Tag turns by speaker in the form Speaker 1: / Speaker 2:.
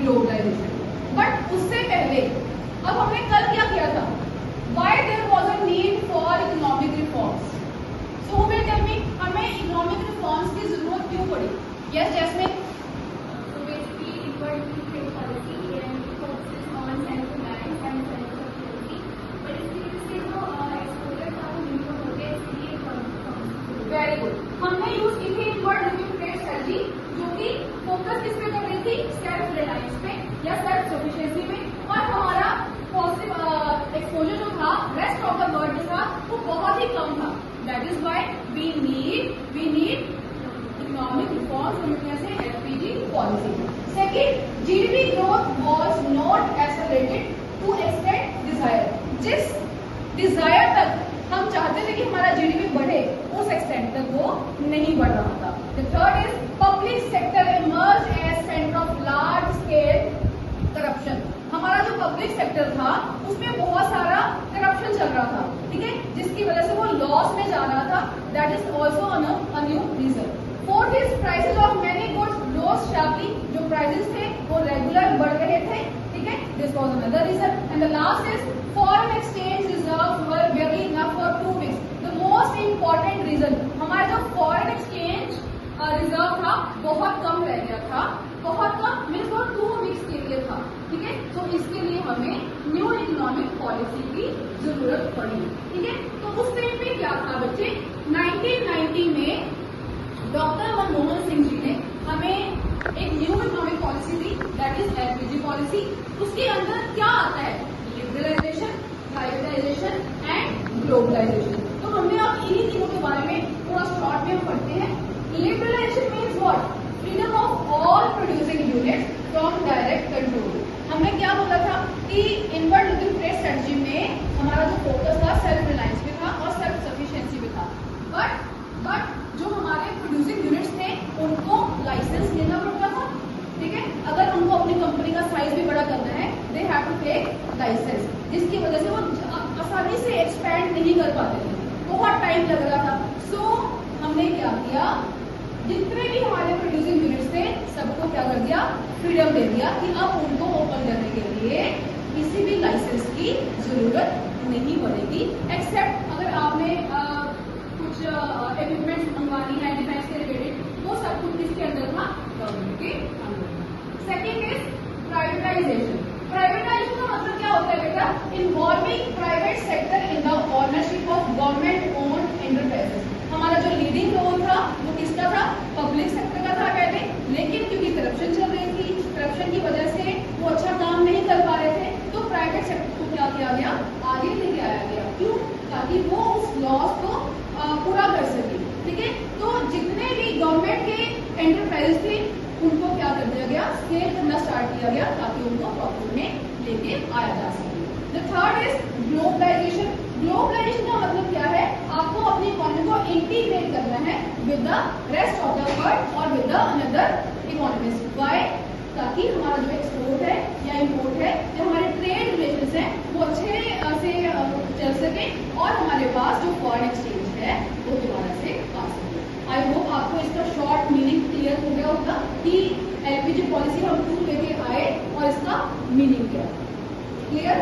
Speaker 1: Globalisation. But उससे पहले अब हमने कल क्या किया था, why there was a need for economic reforms. So who will tell me, हमें इकोनॉमिक रिफॉर्म्स की जरूरत क्यों पड़ी? Yes Jasmine.
Speaker 2: So basically, inward trade policy and focuses on self-reliance and self-sufficiency. But इसकी वजह से जो exposure था वो न्यूट्रल हो गया, इसलिए
Speaker 1: वेरी गुड, हमने यूज की थी इनवर्ड लुकिंग ट्रेड स्ट्रेटजी, जो कि फोकस किस पे कर रही थी, सेल्फ रिलायंस पे या सेल्फ सफिशिएंसी पे, और हमारा पॉजिटिव एक्सपोजर जो था रेस्ट ऑफ द वर्ल्ड के साथ वो बहुत ही कम था। That is why we need economic reforms से LPG policy. Second, GDP growth was not accelerated to extent desire. जिस डिजायर तक हम चाहते थे कि हमारा जीडीपी बढ़े, उस एक्सटेंट तक वो नहीं बढ़ रहा था। The third is public sector emerge as centre of large scale corruption. हमारा जो पब्लिक सेक्टर था उसमें बहुत सारा करप्शन चल रहा था, ठीक है, जिसकी वजह से वो लॉस में जा रहा था। That is also a new reason. Fourth is prices of many goods rose sharply. जो प्राइसेस थे वो रेगुलर बढ़ रहे थे, ठीक है, this was another reason. And the last is foreign exchange reserves were very enough for 2 weeks. The most important reason, हमारा जो फॉरेन एक्सचेंज रिजर्व था बहुत कम रह गया था, बहुत कम मीन्स वो 2 वीक्स के लिए था, ठीक है। तो इसके लिए हमें न्यू इकोनॉमिक पॉलिसी की जरूरत पड़ी, ठीक है। तो उस टाइम पे क्या था बच्चे, 1990 में डॉक्टर मनमोहन सिंह जी ने हमें एक new economic policy the, that is LPG policy. उसके अंदर क्या आता है, लिबरलाइजेशन, प्राइवेटाइजेशन एंड ग्लोबलाइजेशन। तो हमने अब इन्हीं तीनों के बारे में थोड़ा शॉर्ट में हम पढ़ते हैं। Liberalisation means what, freedom of all producing units from direct control. हमने क्या बोला था कि इनवर्ड लुकिंग ट्रेड स्ट्रेटजी में हमारा जो फोकस था सेल्फ रिलायंस पे था और सेल्फ सफिशिएंसी पे था। बट जो हमारे प्रोड्यूसिंग यूनिट्स थे उनको लाइसेंस लेना पड़ता था, ठीक है। अगर उनको अपनी कंपनी का साइज भी बड़ा करना है, they have to take licence, जिसकी वजह से वो आसानी से एक्सपैंड नहीं कर पाते थे, बहुत टाइम लग रहा था। सो हमने क्या किया, जितने भी हमारे प्रोड्यूसिंग यूनिट्स थे सबको क्या कर दिया, फ्रीडम दे दिया कि अब उनको ओपन करने के लिए किसी भी लाइसेंस की जरूरत नहीं पड़ेगी, एक्सेप्ट अगर आपने कुछ इक्विपमेंट मंगवानी है डिफेंस से रिलेटेड, वो सब कुछ किसके अंदर था, गवर्नमेंट के अंदर। Second is privatisation. प्राइवेटाइजेशन का मतलब क्या होता है बेटा, involving private sector in the ownership of government owned enterprises. हमारा जो लीडिंग रोल था वो किसका था, पब्लिक सेक्टर का था पहले, लेकिन क्योंकि करप्शन चल रही थी, करप्शन की वजह से वो अच्छा काम नहीं कर पा रहे थे, तो प्राइवेट सेक्टर को क्या किया गया, आगे लेके आया गया। क्यों, ताकि वो उस लॉस को पूरा कर सके, ठीक है। तो जितने भी गवर्नमेंट के एंटरप्राइज थे उनको क्या कर दिया गया, स्केल करना स्टार्ट किया गया ताकि उनको प्रॉफिट में लेके आया जा सके। The third is globalisation. Globalisation का मतलब क्या है, आपको अपनी इकोनॉमी को इंटीग्रेट करना है with the rest of the world और with the another economies. Why, ताकि हमारा जो एक्सपोर्ट है या इम्पोर्ट है, जो हमारे ट्रेड रिलेशंस हैं वो अच्छे से चल सके और हमारे पास जो फॉरेन एक्सचेंज है वो दोबारा से आ सके। आई होप आपको इसका शॉर्ट मीनिंग क्लियर हो गया होगा कि एलपीजी पॉलिसी हम क्यों लेके आए और इसका मीनिंग क्या है। क्लियर?